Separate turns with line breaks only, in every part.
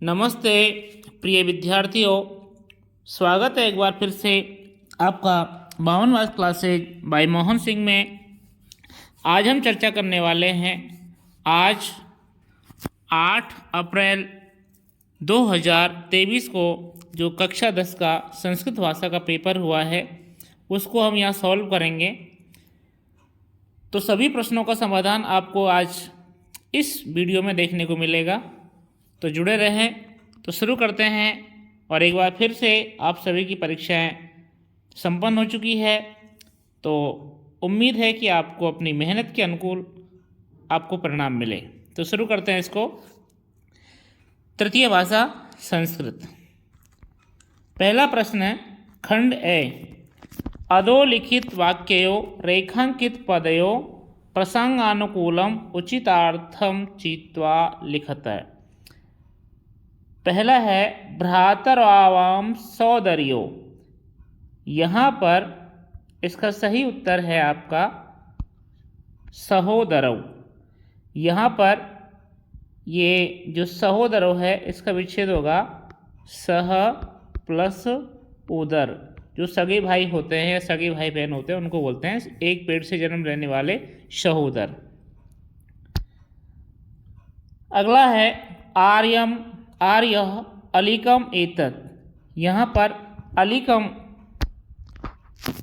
नमस्ते प्रिय विद्यार्थियों, स्वागत है एक बार फिर से आपका 52वां क्लासेज बाय मोहन सिंह में। आज हम चर्चा करने वाले हैं। आज 8 अप्रैल 2023 को जो कक्षा 10 का संस्कृत भाषा का पेपर हुआ है उसको हम यहाँ सॉल्व करेंगे। तो सभी प्रश्नों का समाधान आपको आज इस वीडियो में देखने को मिलेगा, तो जुड़े रहें। तो शुरू करते हैं। और एक बार फिर से आप सभी की परीक्षाएं संपन्न हो चुकी है, तो उम्मीद है कि आपको अपनी मेहनत के अनुकूल आपको परिणाम मिले। तो शुरू करते हैं इसको। तृतीय भाषा संस्कृत। पहला प्रश्न है, खंड ए। अधोलिखित वाक्यों रेखांकित पदयों प्रसंगानुकूलम उचितार्थम चित्वा लिखत। पहला है भ्रातरावाम सौदर्यो। यहाँ पर इसका सही उत्तर है आपका सहोदरौ। यहाँ पर ये जो सहोदरौ है इसका विच्छेद होगा सह प्लस उदर। जो सगे भाई होते हैं या सगे भाई बहन होते हैं उनको बोलते हैं एक पेड़ से जन्म लेने वाले सहोदर। अगला है आर्यम आर्य अलिकम एतत्। यहाँ पर अलिकम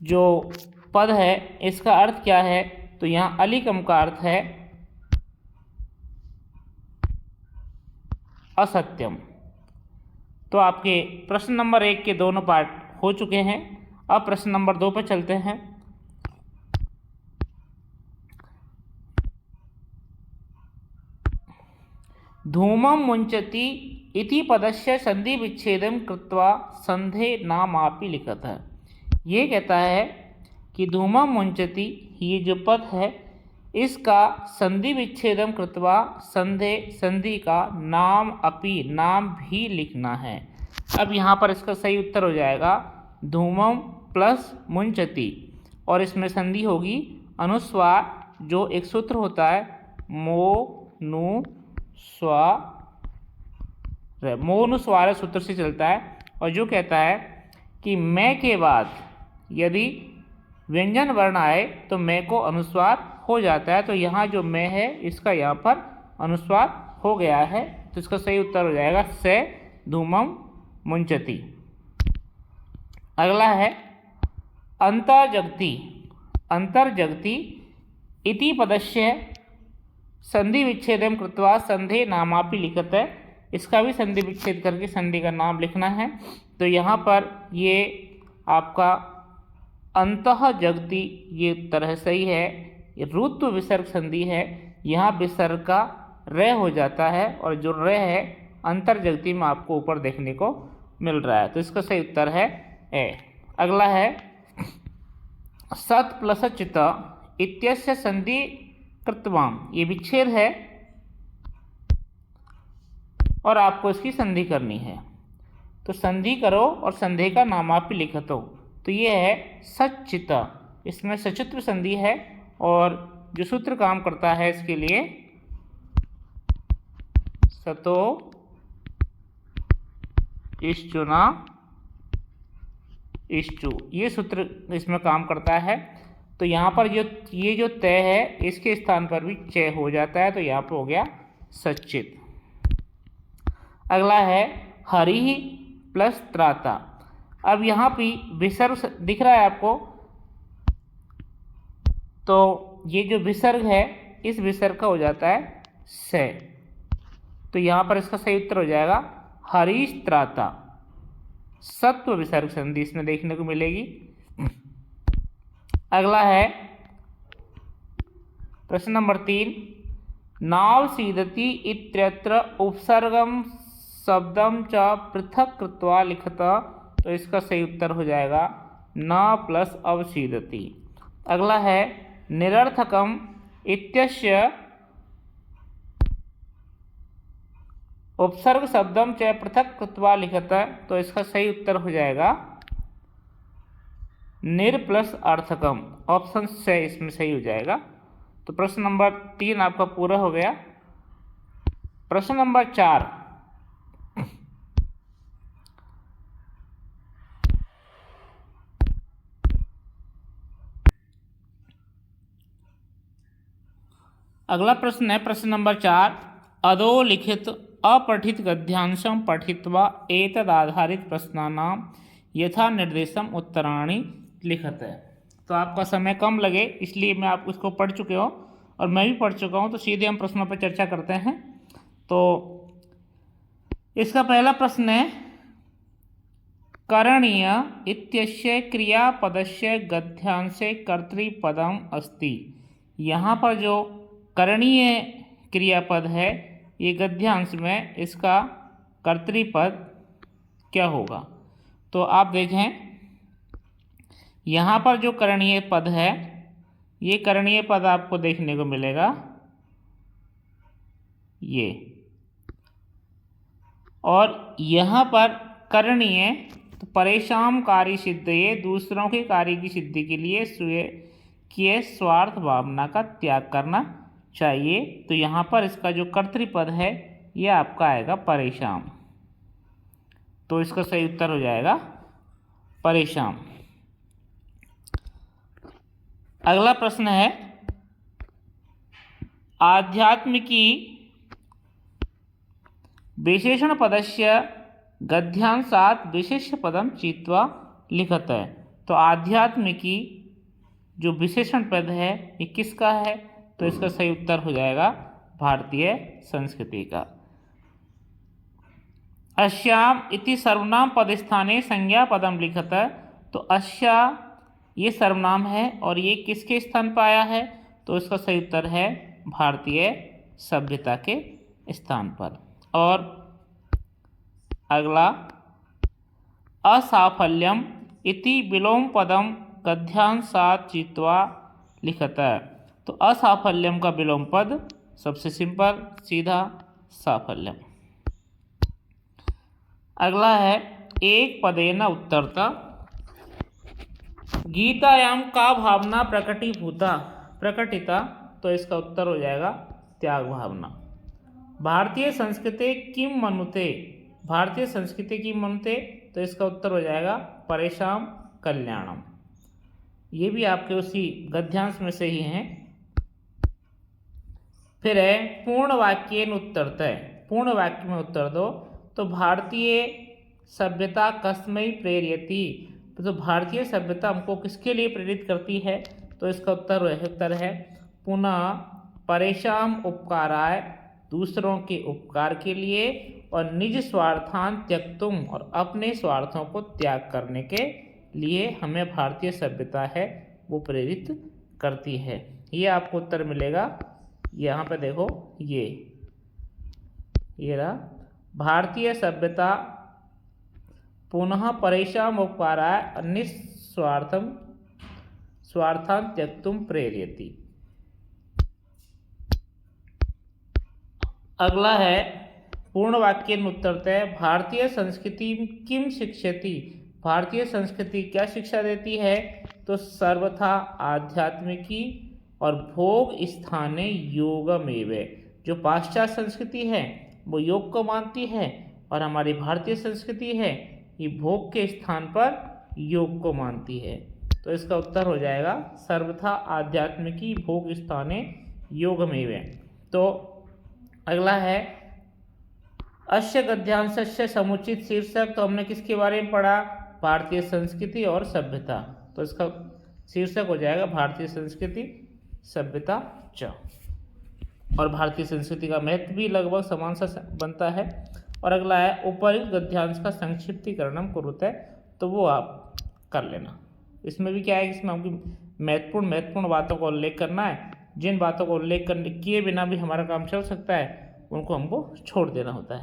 जो पद है इसका अर्थ क्या है? तो यहाँ अलिकम का अर्थ है असत्यम। तो आपके प्रश्न नंबर 1 के दोनों पार्ट हो चुके हैं। अब प्रश्न नंबर 2 पर चलते हैं। धूमं मुंचति इति पदस्य संधि विच्छेदम कृत्वा संधे नामापि लिखत है। ये कहता है कि धूमं मुंचति, ये जो पद है इसका संधि विच्छेदम कृत्वा संधे, संधि का नाम अपि, नाम भी लिखना है। अब यहाँ पर इसका सही उत्तर हो जाएगा धूमं प्लस मुंचति, और इसमें संधि होगी अनुस्वार, जो एक सूत्र होता है मो नु स्वा, मोनुस्वार सूत्र से चलता है, और जो कहता है कि मैं के बाद यदि व्यंजन वर्ण आए तो मैं को अनुस्वार हो जाता है। तो यहाँ जो मैं है इसका यहाँ पर अनुस्वार हो गया है, तो इसका सही उत्तर हो जाएगा से धूमं मुंचति। अगला है अंतर्जगति। अंतर्जगति इति पदस्य संधि विच्छेदम कृत्वा संधे नामापि लिखत है। इसका भी संधि विच्छेद करके संधि का नाम लिखना है। तो यहाँ पर ये आपका अंतः जगति ये तरह सही है। ये रुत्व विसर्ग संधि है, यहाँ विसर्ग का र हो जाता है, और जो र है अंतर्जगति में आपको ऊपर देखने को मिल रहा है। तो इसका सही उत्तर है ए। अगला है सत प्लस चित इत्यस्य संधि कृत्वाम। ये विच्छेद है और आपको इसकी संधि करनी है। तो संधि करो और संधि का नामापि लिखत हो। तो ये है सचित, इसमें सचित्र संधि है, और जो सूत्र काम करता है इसके लिए सतो इष्टुना इष्टु, ये सूत्र इसमें काम करता है। तो यहाँ पर ये जो तय है इसके स्थान पर भी चय हो जाता है, तो यहाँ पर हो गया सच्चित। अगला है हरि प्लस त्राता। अब यहाँ भी विसर्ग दिख रहा है आपको, तो ये जो विसर्ग है इस विसर्ग का हो जाता है से। तो यहाँ पर इसका सही उत्तर हो जाएगा हरीश त्राता। सत्व विसर्ग संधि इसमें देखने को मिलेगी। अगला है प्रश्न नंबर 3। नाव सीदति इत्यत्र उपसर्गम शब्दम च पृथक कृत्वा लिखत। तो इसका सही उत्तर हो जाएगा न प्लस अवसीदति। अगला है निरर्थकम इत्यस्य उपसर्ग शब्दम च पृथक कृत्वा लिखत। तो इसका सही उत्तर हो जाएगा निर प्लस अर्थकम। ऑप्शन से इसमें सही हो जाएगा। तो प्रश्न नंबर 3 आपका पूरा हो गया। प्रश्न नंबर 4, अगला प्रश्न है प्रश्न नंबर 4। अधोलिखित अपठित गद्यांशं पठित्वा एतदाधारित प्रश्नानां यथा निर्देशम उत्तराणि लिखत है। तो आपका समय कम लगे इसलिए मैं आप इसको पढ़ चुके हो और मैं भी पढ़ चुका हूँ, तो सीधे हम प्रश्नों पर चर्चा करते हैं। तो इसका पहला प्रश्न है करणीय इत्यस्य क्रियापदस्य गद्यांशे कर्तृपदम अस्ति। यहाँ पर जो करणीय क्रियापद है ये गद्यांश में इसका कर्तृपद क्या होगा। तो आप देखें यहाँ पर जो करणीय पद है ये करणीय पद आपको देखने को मिलेगा ये, और यहाँ पर करणीय तो परेशान कार्य सिद्धये, दूसरों के कार्य की सिद्धि के लिए स्वयं के स्वार्थ भावना का त्याग करना चाहिए। तो यहाँ पर इसका जो कर्तृपद है ये आपका आएगा परेशान। तो इसका सही उत्तर हो जाएगा परेशान। अगला प्रश्न है आध्यात्मिकी विशेषण पदस्य गद्यांशात् विशेष्य पदम चित्वा लिखत है। तो आध्यात्मिकी जो विशेषण पद है ये किसका है। तो इसका सही उत्तर हो जाएगा भारतीय संस्कृति का। अस्याम इति सर्वनाम पद स्थाने संज्ञा पदम लिखत है। तो अस्या ये सर्वनाम है और ये किसके स्थान पर आया है। तो इसका सही उत्तर है भारतीय सभ्यता के स्थान पर। और अगला असाफल्यम इति विलोम पदम गद्यांशात् चित्वा लिखत है। तो असाफल्यम का विलोम पद सबसे सिंपल सीधा साफल्यम। अगला है एक पदेन उत्तरता गीतायाम का भावना प्रकटिता। तो इसका उत्तर हो जाएगा त्याग भावना। भारतीय संस्कृति किम मनुते, भारतीय संस्कृति की मनुते। तो इसका उत्तर हो जाएगा परेशान कल्याणम। ये भी आपके उसी गद्यांश में से ही हैं। फिर है पूर्ण वाक्येन उत्तरतः, पूर्ण वाक्य में उत्तर दो। तो भारतीय सभ्यता कस्मै प्रेरयति। तो भारतीय सभ्यता हमको किसके लिए प्रेरित करती है। तो इसका उत्तर है पुनः परेशान उपकाराय, दूसरों के उपकार के लिए, और निज स्वार्थान त्यक्तुम, और अपने स्वार्थों को त्याग करने के लिए हमें भारतीय सभ्यता है वो प्रेरित करती है। ये आपको उत्तर मिलेगा यहाँ पे देखो ये रहा भारतीय सभ्यता पुनः परेशान उपकाराय स्वार्थान त्यक्तुम प्रेरयति। अगला है पूर्ण वाक्य उत्तरतः भारतीय संस्कृति किम शिक्षयति। भारतीय संस्कृति क्या शिक्षा देती है। तो सर्वथा आध्यात्मिकी और भोग स्थाने योगमेव। जो पाश्चात्य संस्कृति है वो योग को मानती है और हमारी भारतीय संस्कृति है ये भोग के स्थान पर योग को मानती है। तो इसका उत्तर हो जाएगा सर्वथा आध्यात्मिकी भोग स्थाने योगमेव। तो अगला है अस्य गद्यांशस्य समुचित शीर्षक। तो हमने किसके बारे में पढ़ा, भारतीय संस्कृति और सभ्यता। तो इसका शीर्षक हो जाएगा भारतीय संस्कृति सभ्यता च। और भारतीय संस्कृति का महत्व भी लगभग समान सा बनता है। और अगला है उपयुक्त गद्यांश का संक्षिप्तीकरणम कुरुते। तो वो आप कर लेना। इसमें भी क्या है, इसमें हमको महत्वपूर्ण बातों का उल्लेख करना है। जिन बातों को उल्लेख करने किए बिना भी हमारा काम चल सकता है उनको हमको छोड़ देना होता है।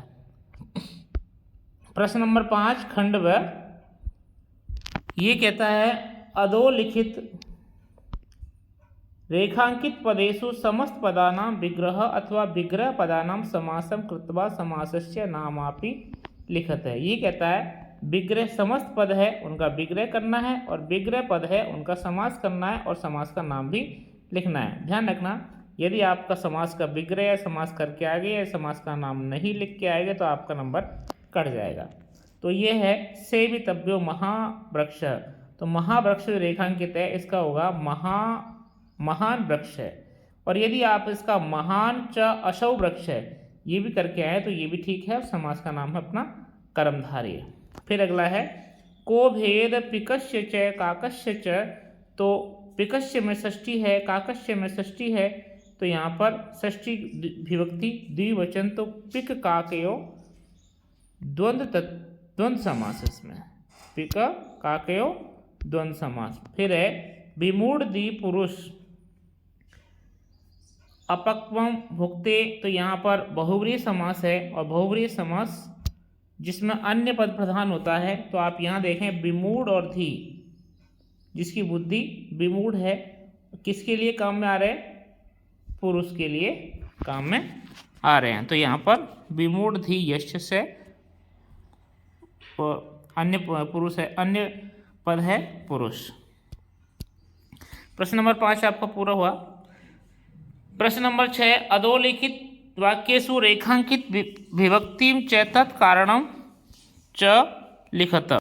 प्रश्न नंबर 5 खंड व ये कहता है अधोलिखित रेखांकित पदेषु समस्त पदानां विग्रह अथवा विग्रह पदानां समासं कृत्वा समासस्य नामापि लिखत है। ये कहता है विग्रह समस्त पद है उनका विग्रह करना है और विग्रह पद है उनका समास करना है और समास का नाम भी लिखना है। ध्यान रखना यदि आपका समास का विग्रह या समास करके आगे या समास का नाम नहीं लिख के आएगा तो आपका नंबर कट जाएगा। तो ये है सेवितव्यो महावृक्ष। तो महावृक्ष रेखांकित है इसका होगा महान वृक्ष है। और यदि आप इसका महान च अशौ वृक्ष है ये भी करके आए तो ये भी ठीक है, और समास का नाम है अपना कर्मधारय। फिर अगला है को भेद पिकस्य च काकस्य च, तो पिकस्य में षष्ठी है, काकस्य में षष्ठी है, तो यहाँ पर षष्ठी विभक्ति द्विवचन, तो पिक काकयो द्वंद्व समास इसमें, पिक काकयो द्वंद्व समास। फिर है विमूढ़ द्वि पुरुष अपक्वम भुक्ते, तो यहाँ पर बहुव्रीहि समास है, और बहुव्रीहि समास जिसमें अन्य पद प्रधान होता है, तो आप यहाँ देखें विमूढ़ और धी, जिसकी बुद्धि विमूढ़ है, किसके लिए काम में आ रहे हैं, पुरुष के लिए काम में आ रहे हैं। तो यहाँ पर विमूढ़ धी यश से अन्य पुरुष है, अन्य पद है पुरुष। प्रश्न नंबर 5 आपका पूरा हुआ। प्रश्न नंबर 6 अधोलिखित वाक्येषु रेखांकित विभक्तिं च तत्कारणं च लिखत।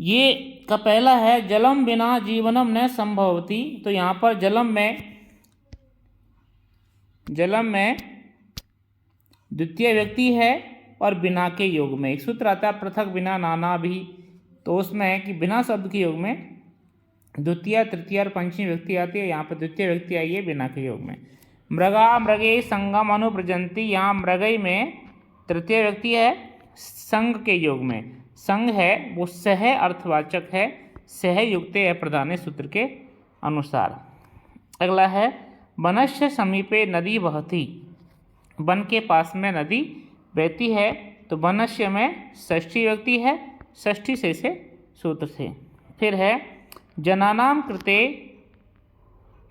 ये का पहला है जलम बिना जीवनम न संभवति, तो यहाँ पर जलम में द्वितीय व्यक्ति है और बिना के योग में एक सूत्र आता है पृथक बिना नाना भी, तो उसमें है कि बिना शब्द के योग में द्वितीय तृतीय और पंचमी व्यक्ति आती है, यहाँ पर द्वितीय व्यक्ति आई है बिना के योग में। मृगा मृगे संगम अनुप्रजंती, यहाँ मृगई में तृतीय व्यक्ति है संग के योग में, संग है वो सह अर्थवाचक है, सह युक्ते है प्रधाने सूत्र के अनुसार। अगला है वनस्य समीपे नदी बहती, वन के पास में नदी बहती है, तो वनस्य में षष्ठी व्यक्ति है, षष्ठी से सूत्र से। फिर है जनानां कृते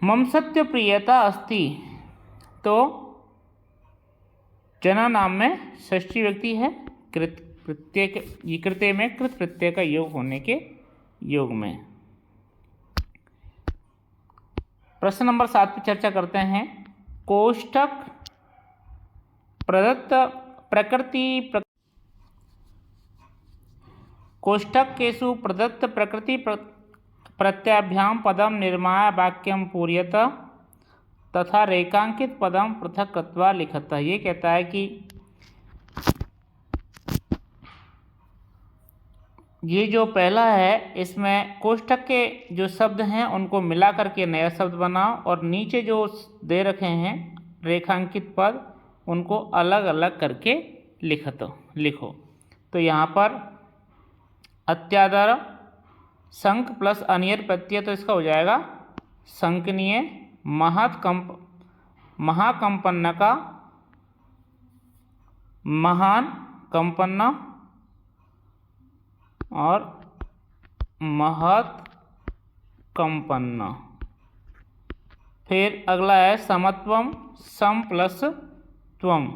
मम सत्य प्रियता अस्ति, तो जनानाम में षष्ठी व्यक्ति है, कृत प्रत्यय कृत्य में कृत प्रत्यय का योग होने के योग में। प्रश्न नंबर 7 पर चर्चा करते हैं। कोष्ठक प्रदत्त कोष्ठकेषु प्रदत्त प्रकृति प्रत्ययाभ्याम पदम निर्माय वाक्यम पूर्यत तथा रेखांकित पदम पृथक कृत्वा लिखत। ये कहता है कि ये जो पहला है इसमें कोष्ठक के जो शब्द हैं उनको मिला करके नया शब्द बनाओ, और नीचे जो दे रखे हैं रेखांकित पद उनको अलग अलग करके लिखो। तो यहाँ पर अत्यादर संक प्लस अनियर प्रत्यय, तो इसका हो जाएगा संकनीय महाकंपन्न का महान कंपन्न और महत कंपन्न। फिर अगला है समत्वम सम प्लस त्वम।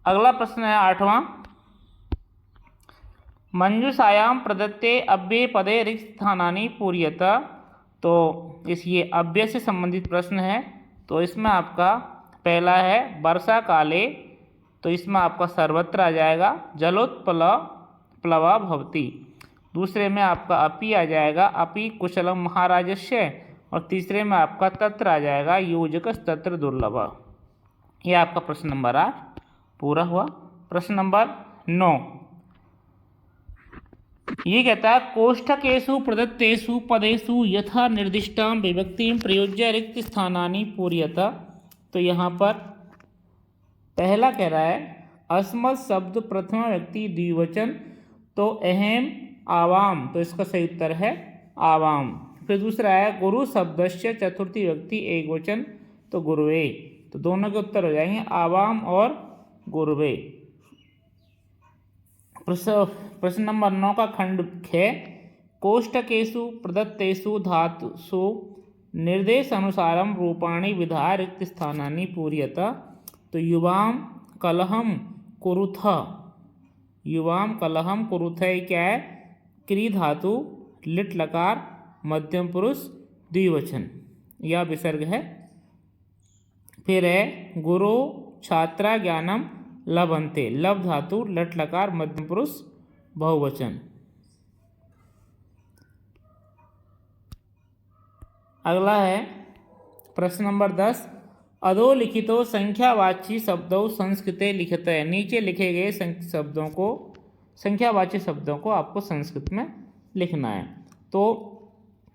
अगला प्रश्न है 8वां मंजूषायाम प्रदत्ते अव्यय पदे रिक्त स्थानानि पूर्यत, तो ये अव्यय से संबंधित प्रश्न है। तो इसमें आपका पहला है वर्षा काले, तो इसमें आपका सर्वत्र आ जाएगा जलोत्प्लवा भवति। दूसरे में आपका अपि आ जाएगा अपि कुशलम महाराजस्य, और तीसरे में आपका तत्र आ जाएगा योजकस तत्र दुर्लभ। ये आपका प्रश्न नंबर 8 पूरा हुआ। प्रश्न नंबर 9 ये कहता है कोष्ठकेषु प्रदत्तेषु पदेषु यथा निर्दिष्टां विभक्तिं प्रयोज्य रिक्त स्थानानि पूर्यत। तो यहाँ पर पहला कह रहा है अस्मत् शब्द प्रथमा व्यक्ति द्विवचन, तो अहम आवाम, तो इसका सही उत्तर है आवाम। फिर दूसरा है गुरु शब्दस्य चतुर्थी व्यक्ति एक वचन, तो गुरुवे, तो दोनों के उत्तर हो जाएंगे आवाम और गुरुवे। प्रश्न नंबर 9 का खंड है कोष्ठकेषु प्रदत्तेषु धातुषु निर्देश अनुसारम रूपाणि विधाय रिक्त स्थानानि पूर्यत। तो युवाम कलहम कुरुथ, युवाम कलहम कुरुथ क्या है क्री धातु लिट लकार मध्यम पुरुष द्विवचन, यह विसर्ग है। फिर है गुरु छात्रा ज्ञानम लभन्ते, लब धातु लट लकार मध्यम पुरुष बहुवचन। अगला है प्रश्न नंबर 10। अधोलिखितो संख्यावाची शब्दों संस्कृते लिखते। नीचे लिखे गए शब्दों को, संख्यावाची शब्दों को आपको संस्कृत में लिखना है। तो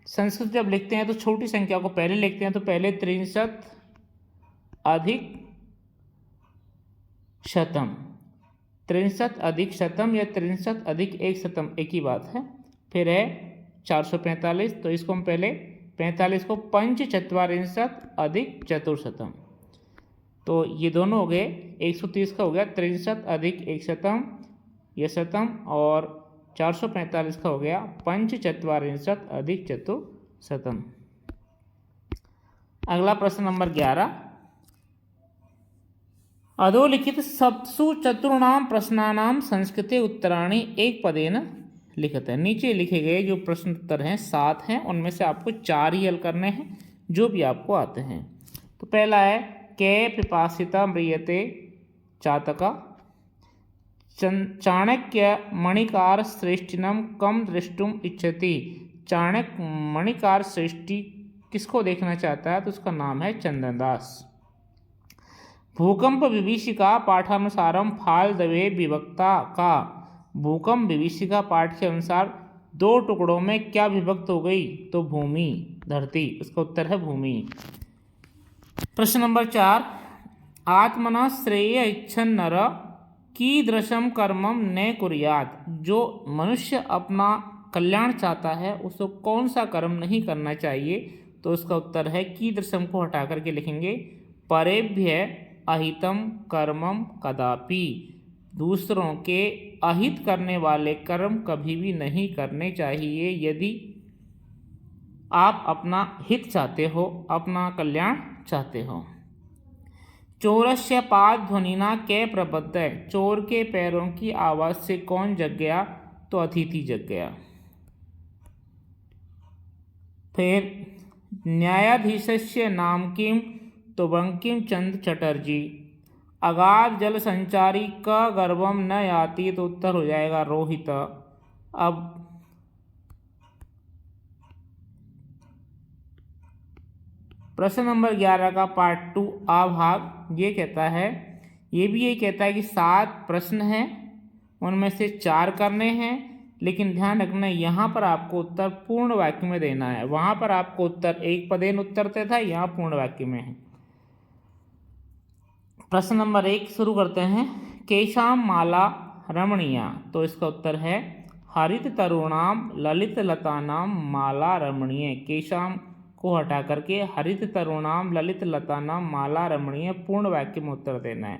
संस्कृत जब लिखते हैं तो छोटी संख्या को पहले लिखते हैं। तो पहले 63 अधिक शतम, 63 अधिक शतम या 63 अधिक एक शतम एक ही बात है। फिर है 445, तो इसको हम पहले 45 को पंचचत्वारिंशत् अधिक चतुर्शतम, तो ये दोनों हो गए। 130 का हो गया 63 अधिक एक शतम यह शतम, और 445 का हो गया पंचचत्वारिंशत् अधिक चतुर्शतम। अगला प्रश्न नंबर 11। अधोलिखित सप्तसु चतुर्णाम प्रश्नानाम संस्कृते उत्तराणि एक पदेन लिखते हैं। नीचे लिखे गए जो प्रश्न उत्तर हैं 7 हैं, उनमें से आपको 4 ही हल करने हैं, जो भी आपको आते हैं। तो पहला है के पिपासिता म्रियते चातका, चाणक्य मणिकार श्रेष्ठिनम कम दृष्टुम इच्छति। चाणक्य मणिकार श्रेष्ठी किसको देखना चाहता है? तो उसका नाम है चंद्रदास। भूकंप विभीषिका पाठानुसारम फाल दवे विभक्ता का। भूकंप विभीषिका पाठ के अनुसार 2 टुकड़ों में क्या विभक्त हो गई? तो भूमि, धरती। इसका उत्तर है भूमि। प्रश्न नंबर 4। आत्मना श्रेय इच्छन नर कीदृशम कर्मम न कुर्यात्। जो मनुष्य अपना कल्याण चाहता है उसको कौन सा कर्म नहीं करना चाहिए? तो उसका उत्तर है कीदृशम को हटा करके लिखेंगे परेभ्य अहितम कर्मम कदापि। दूसरों के अहित करने वाले कर्म कभी भी नहीं करने चाहिए यदि आप अपना हित चाहते हो, अपना कल्याण चाहते हो। चोरस्य पाद ध्वनिना के प्रबद्ध है। चोर के पैरों की आवाज से कौन जग गया? तो अतिथि जग गया। फिर न्यायाधीशस्य नाम किम? तो बंकिम चंद्र चटर्जी। अगाध जल संचारी क गर्भम न याति, तो उत्तर हो जाएगा रोहित। अब प्रश्न नंबर 11 का पार्ट 2 आ भाग ये कहता है, ये भी ये कहता है कि 7 प्रश्न हैं, उनमें से 4 करने हैं, लेकिन ध्यान रखना यहाँ पर आपको उत्तर पूर्ण वाक्य में देना है। वहाँ पर आपको उत्तर एक पदेन उत्तर था, यहाँ पूर्ण वाक्य में है। प्रश्न नंबर 1 शुरू करते हैं। केशाम माला रमणीया, तो इसका उत्तर है हरित तरुणाम ललित लतानाम माला रमणीय। केशाम को हटा करके हरित तरुणाम ललित लतानाम माला रमणीय पूर्ण वाक्य में उत्तर देना है।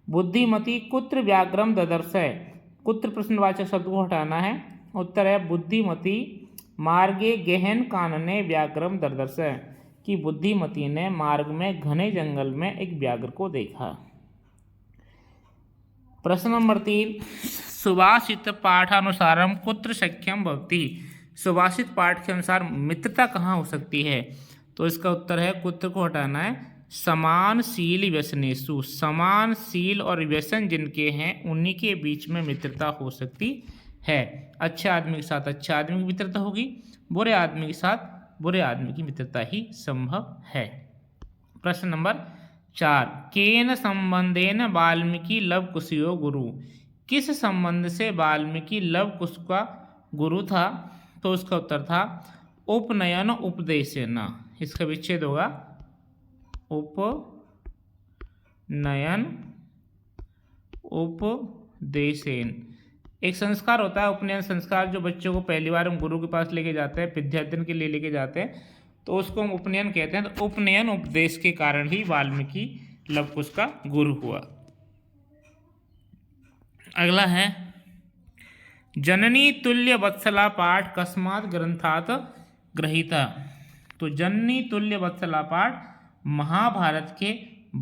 बुद्धिमती कुत्र व्याघ्रम ददर्शय। कुत्र प्रश्नवाचक शब्द को हटाना है। उत्तर है बुद्धिमती मार्गे गहन कानने व्याघ्रम ददर्शय, कि बुद्धिमती ने मार्ग में घने जंगल में एक व्याघ्र को देखा। प्रश्न नंबर 3। सुभाषित पाठानुसारम कुत्र सख्यम भवति। सुभाषित पाठ के अनुसार मित्रता कहाँ हो सकती है? तो इसका उत्तर है कुत्र को हटाना है समानशील व्यसनेषु। समानशील और व्यसन जिनके हैं उन्हीं के बीच में मित्रता हो सकती है। अच्छे आदमी के साथ अच्छे आदमी की मित्रता होगी, बुरे आदमी के साथ बुरे आदमी की मित्रता ही संभव है। प्रश्न नंबर 4। केन संबंधेन वाल्मीकि लवकुशयो गुरु। किस संबंध से वाल्मीकि लवकुश का गुरु था? तो उसका उत्तर था उपनयन उपदेशेन। इसका विच्छेद होगा उपनयन उपदेशेन। एक संस्कार होता है उपनयन संस्कार, जो बच्चों को पहली बार हम गुरु के पास लेके जाते हैं, विद्याध्ययन के लिए लेके जाते हैं, तो उसको हम उपनयन कहते हैं। तो उपनयन उपदेश के कारण ही वाल्मीकि लवकुश का गुरु हुआ। अगला है जननी तुल्य वत्सला पाठ कस्मात् ग्रंथात् गृहीता। तो जननी तुल्य वत्सला पाठ महाभारत के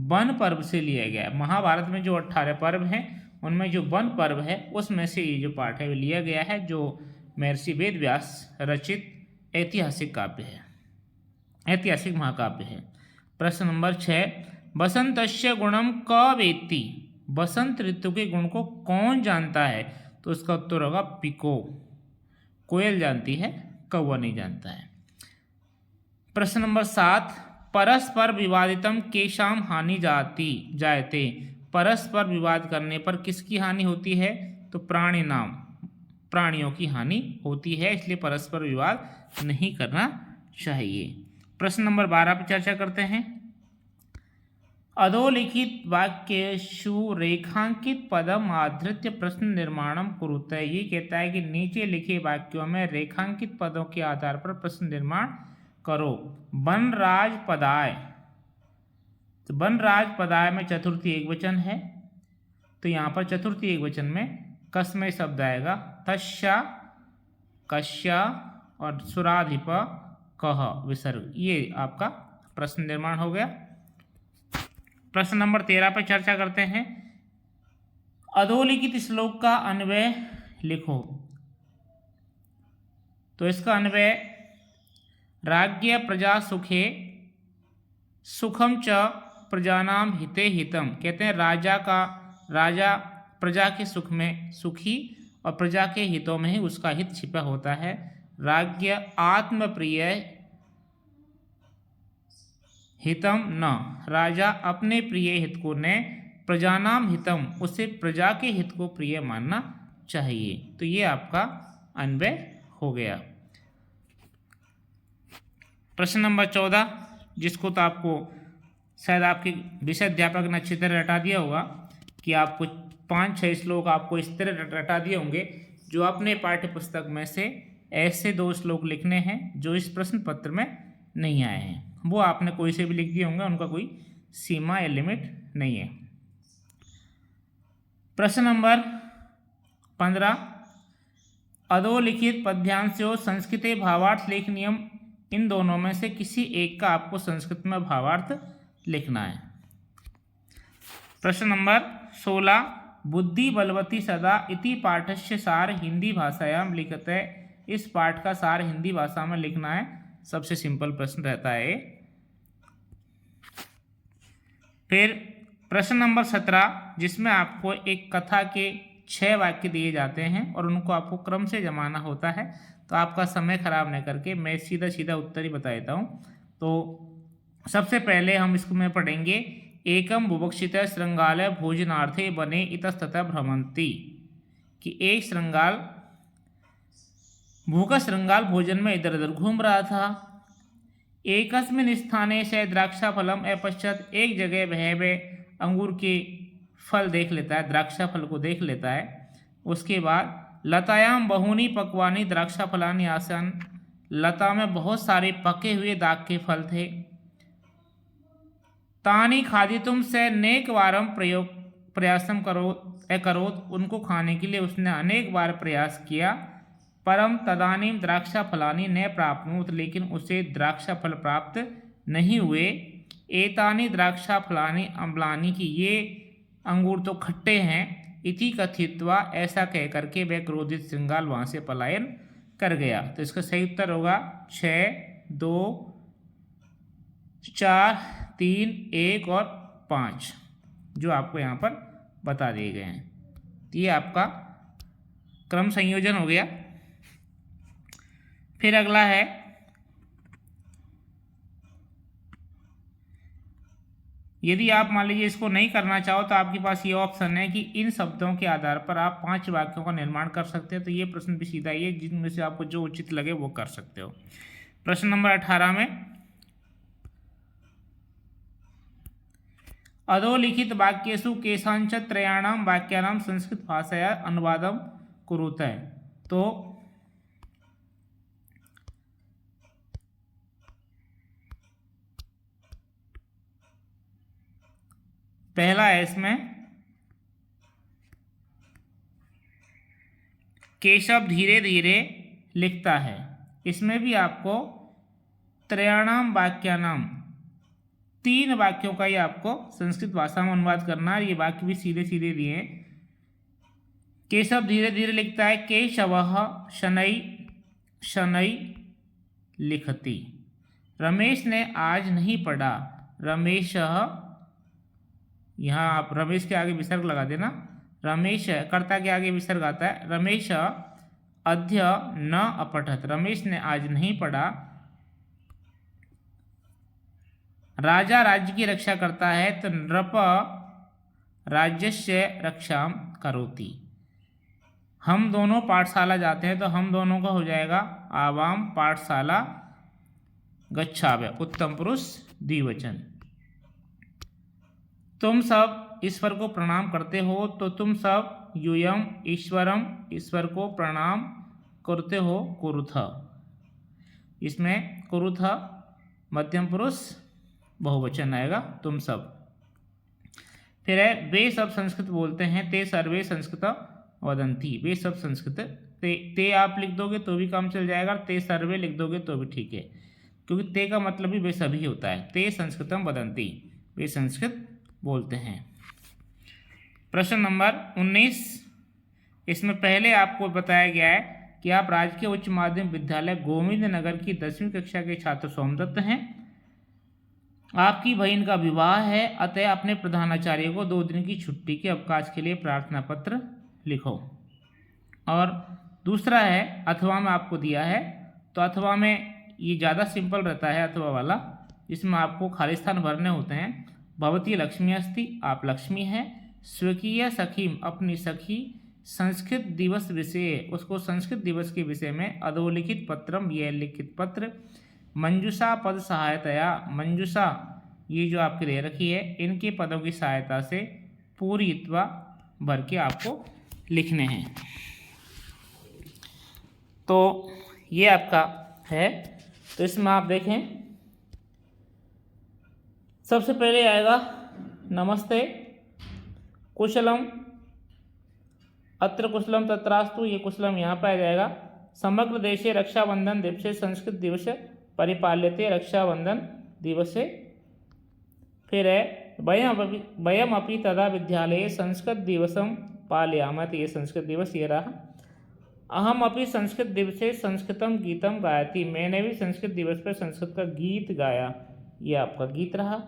वन पर्व से लिया गया है। महाभारत में जो 18 पर्व हैं उनमें जो वन पर्व है उसमें से ये जो पाठ है वो लिया गया है, जो महर्षि वेदव्यास रचित ऐतिहासिक काव्य है, ऐतिहासिक महाकाव्य है। प्रश्न नंबर 6। बसंतस्य गुणम क वेत्ति। बसंत ऋतु के गुण को कौन जानता है? तो उसका उत्तर होगा पिको। कोयल जानती है, कौवा नहीं जानता है। प्रश्न नंबर 7, परस्पर विवादितम केशाम हानि जायते। परस्पर विवाद करने पर किसकी हानि होती है? तो प्राणियों की हानि होती है, इसलिए परस्पर विवाद नहीं करना चाहिए। प्रश्न नंबर 12 पर चर्चा करते हैं। अधोलिखित वाक्येषु रेखांकित पदम आधृत्य प्रश्न निर्माणम कुरुते। ये कहता है कि नीचे लिखे वाक्यों में रेखांकित पदों के आधार पर प्रश्न निर्माण करो। वनराज पदाय, तो वनराज पदाय में चतुर्थी एकवचन है, तो यहाँ पर चतुर्थी एकवचन में कस्मय शब्द आएगा। तस्या, कश्या और सुराधिप कह विसर्ग। ये आपका प्रश्न निर्माण हो गया। प्रश्न नंबर 13 पर चर्चा करते हैं। अधोलिखित श्लोक का अन्वय लिखो। तो इसका अन्वय राज्ञ प्रजा सुखे सुखम च प्रजानाम हिते हितम। कहते हैं राजा प्रजा के सुख में सुखी और प्रजा के हितों में ही उसका हित छिपा होता है। राज्ञ आत्मप्रिय हितम न, राजा अपने प्रिय हित को ने, प्रजानाम हितम, उसे प्रजा के हित को प्रिय मानना चाहिए। तो ये आपका अन्वय हो गया। प्रश्न नंबर 14, जिसको तो आपको शायद आपके विषय अध्यापक ने अच्छी तरह रटा दिया होगा कि आपको 5-6 श्लोक आपको इस तरह रटा दिए होंगे, जो अपने पाठ्य पुस्तक में से ऐसे 2 श्लोक लिखने हैं जो इस प्रश्न पत्र में नहीं आए हैं। वो आपने कोई से भी लिख दिए होंगे, उनका कोई सीमा या लिमिट नहीं है। प्रश्न नंबर 15, अधोलिखित पद्यांशों संस्कृते भावार्थ लेखनीयम। इन दोनों में से किसी एक का आपको संस्कृत में भावार्थ लिखना है। प्रश्न नंबर 16, बुद्धि बलवती सदा इति पाठस्य सार हिंदी भाषायाम लिखते। इस पाठ का सार हिंदी भाषा में लिखना है। सबसे सिंपल प्रश्न रहता है। फिर प्रश्न नंबर 17, जिसमें आपको एक कथा के 6 वाक्य दिए जाते हैं और उनको आपको क्रम से जमाना होता है। तो आपका समय खराब न करके मैं सीधा सीधा उत्तर ही बता देता हूँ। तो सबसे पहले हम इसमें पढ़ेंगे, एकम बुभुक्षित श्रृंगाल भोजनार्थे बने इतस्ततः भ्रमंती। कि एक भूखा श्रृंगाल भोजन में इधर उधर घूम रहा था। एकस्मिन् स्थाने से द्राक्षा फलम अपश्यत। एक जगह वह अंगूर के फल देख लेता है, द्राक्षा फल को देख लेता है। उसके बाद लतायाम बहूनी पक्वानी द्राक्षा फलानि आसन। लता में बहुत सारे पके हुए दाग के फल थे। तानी खादितुम से नेक वारम प्रयासम करोत। उनको खाने के लिए उसने अनेक बार प्रयास किया। परम तदानीम द्राक्षा फलानी न प्राप्नुत। लेकिन उसे द्राक्षा फल प्राप्त नहीं हुए। एतानी द्राक्षा फलानी अम्लानी की, ये अंगूर तो खट्टे हैं। इति कथित्वा, ऐसा कह करके वह क्रोधित श्रृंगाल वहाँ से पलायन कर गया। तो इसका सही उत्तर होगा 6, 2, 4, 3, 1 और 5, जो आपको यहाँ पर बता दिए गए हैं। तो ये आपका क्रम संयोजन हो गया। फिर अगला है, यदि आप मान लीजिए इसको नहीं करना चाहो तो आपके पास ये ऑप्शन है कि इन शब्दों के आधार पर आप 5 वाक्यों का निर्माण कर सकते हैं। तो ये प्रश्न भी सीधा ही है, जिनमें से आपको जो उचित लगे वो कर सकते हो। प्रश्न नंबर 18 में, अधोलिखित वाक्येषु केषांचित् त्रयाणां वाक्यानां संस्कृत भाषाया अनुवादं कुरुते। तो पहला है इसमें, केशव धीरे धीरे लिखता है। इसमें भी आपको त्रयाणाम वाक्यानाम, 3 वाक्यों का ही आपको संस्कृत भाषा में अनुवाद करना है। ये वाक्य भी सीधे सीधे दिए हैं। केशव धीरे धीरे लिखता है। केशवः शनैः शनैः लिखति। रमेश ने आज नहीं पढ़ा। रमेशः, यहाँ आप रमेश के आगे विसर्ग लगा देना। रमेश कर्ता के आगे विसर्ग आता है। रमेश अद्य न अपठत। रमेश ने आज नहीं पढ़ा। राजा राज्य की रक्षा करता है तो नृप राज्यस्य रक्षाम करोति। हम दोनों पाठशाला जाते हैं तो हम दोनों का हो जाएगा आवाम पाठशाला गच्छावः, उत्तम पुरुष द्विवचन। तुम सब ईश्वर को प्रणाम करते हो तो तुम सब यूयम ईश्वरम, ईश्वर को प्रणाम करते हो कुरुथ। इसमें कुरुथ मध्यम पुरुष बहुवचन आएगा, तुम सब। फिर है वे सब संस्कृत बोलते हैं, ते सर्वे संस्कृत वदंती। वे सब संस्कृत, ते आप लिख दोगे तो भी काम चल जाएगा, ते सर्वे लिख दोगे तो भी ठीक है, क्योंकि ते का मतलब भी वे सभी होता है। ते संस्कृतम वदंती, वे संस्कृत बोलते हैं। प्रश्न नंबर 19, इसमें पहले आपको बताया गया है कि आप राजकीय उच्च माध्यमिक विद्यालय गोविंद नगर की 10वीं कक्षा के छात्र सोमदत्त हैं। आपकी बहन का विवाह है, अतः अपने प्रधानाचार्य को 2 दिन की छुट्टी के अवकाश के लिए प्रार्थना पत्र लिखो। और दूसरा है अथवा में आपको दिया है, तो अथवा में ये ज़्यादा सिंपल रहता है अथवा वाला, जिसमें आपको खाली स्थान भरने होते हैं। भवती लक्ष्मी अस्ति, आप लक्ष्मी हैं। स्वकीय सखीम, अपनी सखी। संस्कृत दिवस विषय, उसको संस्कृत दिवस के विषय में अधोलिखित पत्रम, यह लिखित पत्र। मंजूषा पद सहायतया, मंजूषा ये जो आपके दे रखी है, इनके पदों की सहायता से पूरी इत्वा भर के आपको लिखने हैं। तो ये आपका है। तो इसमें आप देखें, सबसे पहले आएगा नमस्ते, कुशलम, अत्र कुशलम तत्रास्तु, ये कुशलम यहाँ पर आ जाएगा। समग्र देशे रक्षाबंधन दिवसे संस्कृत दिवस परिपाल्यते, रक्षाबंधन दिवसे। फिर है वयम अपि तदा विद्यालये संस्कृत दिवसम पालयामः, ये संस्कृत दिवस ये रहा। अहम अपि संस्कृत दिवसे संस्कृतम गीतम गायति, मैंने भी संस्कृत दिवस पर संस्कृत का गीत गाया, ये आपका गीत रहा।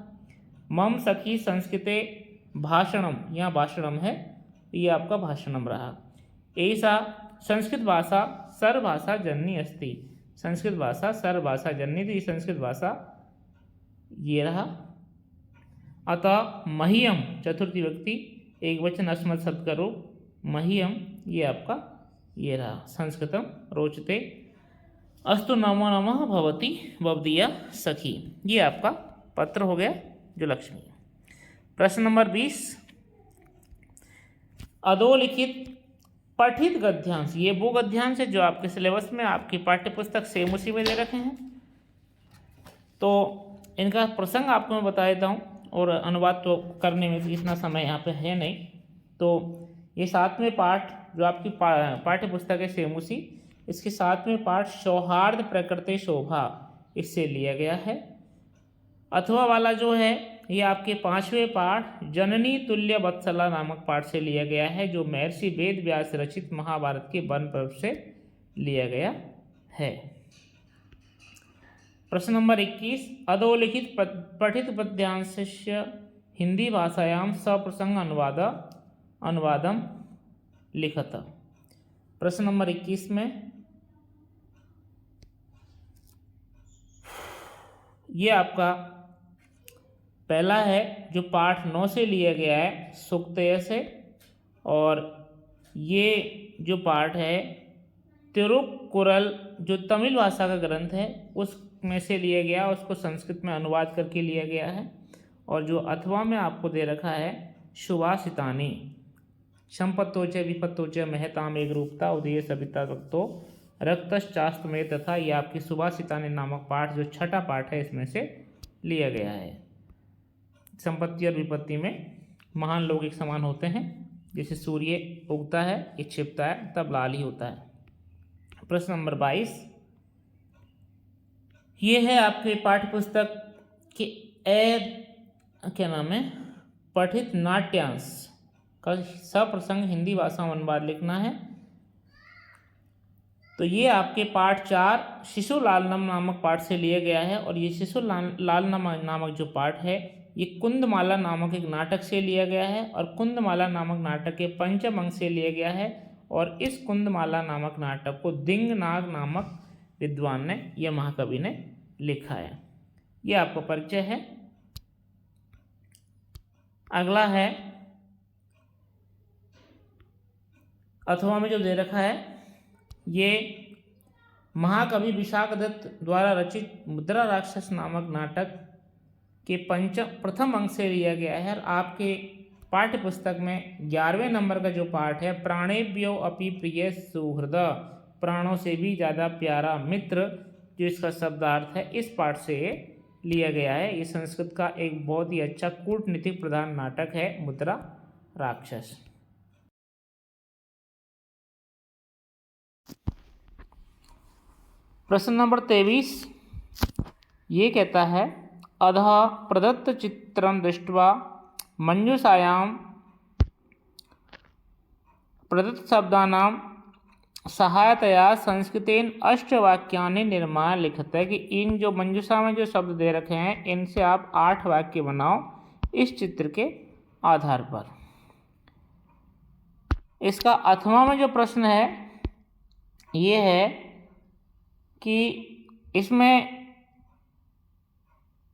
मम सखी संस्कृते भाषणम, यहाँ भाषणम है, ये आपका भाषणम रहा। ऐसा संस्कृत भाषा सर्वभाषा जननी अस्ति, संस्कृत भाषा सर्वभाषा जननी थी, संस्कृत भाषा ये रहा। अतः मह्यम चतुर्थी व्यक्ति एक वचन अस्मत् शब्द का रूप, मह्यम ये आपका ये रहा। संस्कृतम रोचते, अस्तु नमो नमः भवती भवदीया सखी, ये आपका पत्र हो गया जो लक्ष्मी। प्रश्न नंबर 20, अधोलिखित पठित गद्यांश, ये वो गद्यांश है जो आपके सिलेबस में आपकी पाठ्यपुस्तक सेम उसी में दे रखे हैं। तो इनका प्रसंग आपको मैं बता देता हूँ, और अनुवाद तो करने में इतना समय यहाँ पे है नहीं। तो ये 7वें पाठ जो आपकी पाठ्यपुस्तक है सेम उसी, इसके 7वें पाठ सौहार्द प्रकृति शोभा, इससे लिया गया है। अथवा वाला जो है ये आपके 5वें पाठ जननी तुल्य वत्सला नामक पाठ से लिया गया है, जो महर्षि वेद व्यास रचित महाभारत के वन पर्व से लिया गया है। प्रश्न नंबर 21, अधोलिखित पठित पद्यांशस्य हिंदी भाषायां सप्रसंग अनुवादम लिखत। प्रश्न नंबर 21 में ये आपका पहला है जो पाठ 9 से लिया गया है सुक्तय से, और ये जो पाठ है तिरुकुरल जो तमिल भाषा का ग्रंथ है उसमें से लिया गया, उसको संस्कृत में अनुवाद करके लिया गया है। और जो अथवा में आपको दे रखा है सुभाषितानि, संपत्तोच विपत्तोच महताम एक रूपता उदय सविता वक्तो रक्तश्चास्त में, तथा ये आपकी सुभाषितानि नामक पाठ जो छठा पाठ है इसमें से लिया गया है। संपत्ति और विपत्ति में महान लोग एक समान होते हैं, जैसे सूर्य उगता है ये छिपता है तब लाल ही होता है। प्रश्न नंबर 22, ये है आपके पाठ्यपुस्तक के क्या नाम है, पठित नाट्यांश का सप्रसंग हिंदी भाषा में अनुवाद लिखना है। तो ये आपके पाठ 4 शिशुलालनम नामक पाठ से लिया गया है, और ये शिशुलालनम नामक जो पाठ है ये कुंदमाला नामक एक नाटक से लिया गया है, और कुंदमाला नामक नाटक के पंचम अंग से लिया गया है। और इस कुंदमाला नामक नाटक को दिंगनाग नामक विद्वान ने या महाकवि ने लिखा है। ये आपका परिचय है। अगला है अथवा में जो दे रखा है, ये महाकवि विशाख दत्त द्वारा रचित मुद्रा राक्षस नामक नाटक के प्रथम अंक से लिया गया है। और आपके पाठ्य पुस्तक में 11वें नंबर का जो पाठ है, प्राणेभ्यो अपि प्रिय सुहृद, प्राणों से भी ज़्यादा प्यारा मित्र, जो इसका शब्दार्थ है, इस पाठ से लिया गया है। ये संस्कृत का एक बहुत ही अच्छा कूटनीतिक प्रधान नाटक है, मुद्रा राक्षस। प्रश्न नंबर 23 ये कहता है, अधः प्रदत्त चित्रं दृष्ट्वा मंजूषायां प्रदत्त शब्दानां सहायतया संस्कृतेन अष्टवाक्यानि निर्माय लिखते हैं कि इन जो मंजूषा में जो शब्द दे रखे हैं, इनसे आप 8 वाक्य बनाओ इस चित्र के आधार पर। इसका अथवा में जो प्रश्न है ये है कि इसमें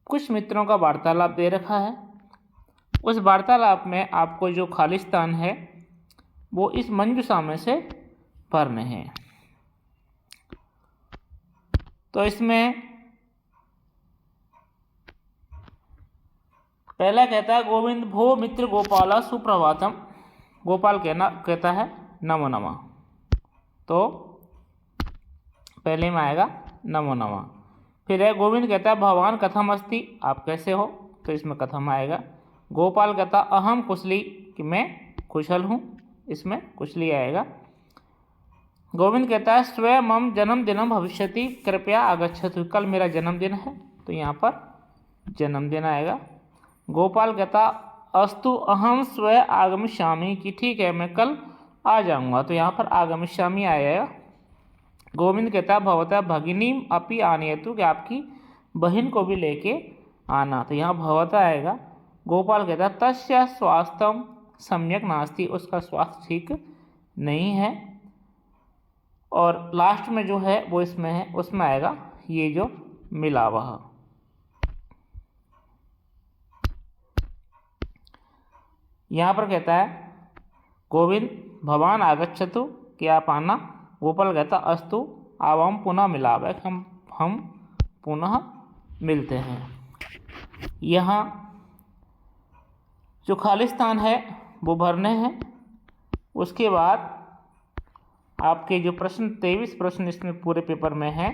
कुछ मित्रों का वार्तालाप दे रखा है। उस वार्तालाप में आपको जो खाली स्थान है वो इस मंजूषा में से भरने हैं। तो इसमें पहला कहता है, गोविंद भो मित्र गोपाला सुप्रभातम। गोपाल कहता है नमो नमः। तो पहले में आएगा नमो नमः। फिर है गोविंद कहता है भगवान कथम अस्ति, आप कैसे हो, तो इसमें कथम आएगा। गोपाल कहता अहम कुशली, कि मैं कुशल हूँ, इसमें कुशली आएगा। गोविंद कहता है स्वयं मम जन्मदिनम भविष्यति, कृपया आगच्छतु, कल मेरा जन्मदिन है, तो यहाँ पर जन्मदिन आएगा। गोपाल कहता अस्तु अहम स्वयं आगमिष्यामि, कि ठीक है मैं कल आ जाऊँगा, तो यहाँ पर आगमिष्यामि आएगा। गोविंद कहता भवता भगिनीम अपि आनयतु, कि आपकी बहन को भी लेके आना, तो यहाँ भवता आएगा। गोपाल कहता तस्य स्वास्थ्यम सम्यक नास्ति, उसका स्वास्थ्य ठीक नहीं है। और लास्ट में जो है वो इसमें है, उसमें आएगा ये जो मिलावह। यहाँ पर कहता है गोविंद भवान आगच्छतु, कि आप आना। गोपाल कहता अस्तु आवाम पुनः मिलावह, हम पुनः मिलते हैं। यहाँ जो खाली स्थान है वो भरने हैं। उसके बाद आपके जो प्रश्न 23 प्रश्न इसमें पूरे पेपर में है,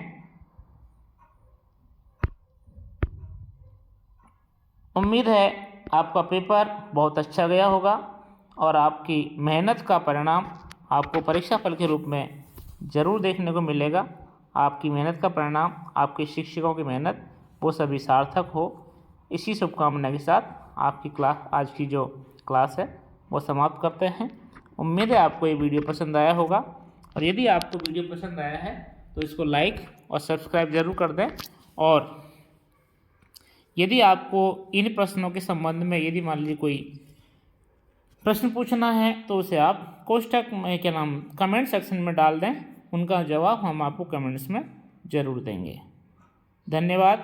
उम्मीद है आपका पेपर बहुत अच्छा गया होगा और आपकी मेहनत का परिणाम आपको परीक्षा फल के रूप में ज़रूर देखने को मिलेगा। आपकी मेहनत का परिणाम, आपके शिक्षकों की मेहनत, वो सभी सार्थक हो। इसी शुभकामना के साथ आपकी आज की जो क्लास है वो समाप्त करते हैं। उम्मीद है आपको ये वीडियो पसंद आया होगा, और यदि आपको वीडियो पसंद आया है तो इसको लाइक और सब्सक्राइब ज़रूर कर दें। और यदि आपको इन प्रश्नों के संबंध में यदि मान लीजिए कोई प्रश्न पूछना है तो उसे आप कोष्टक में कमेंट सेक्शन में डाल दें, उनका जवाब हम आपको कमेंट्स में ज़रूर देंगे। धन्यवाद।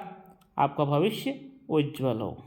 आपका भविष्य उज्ज्वल हो।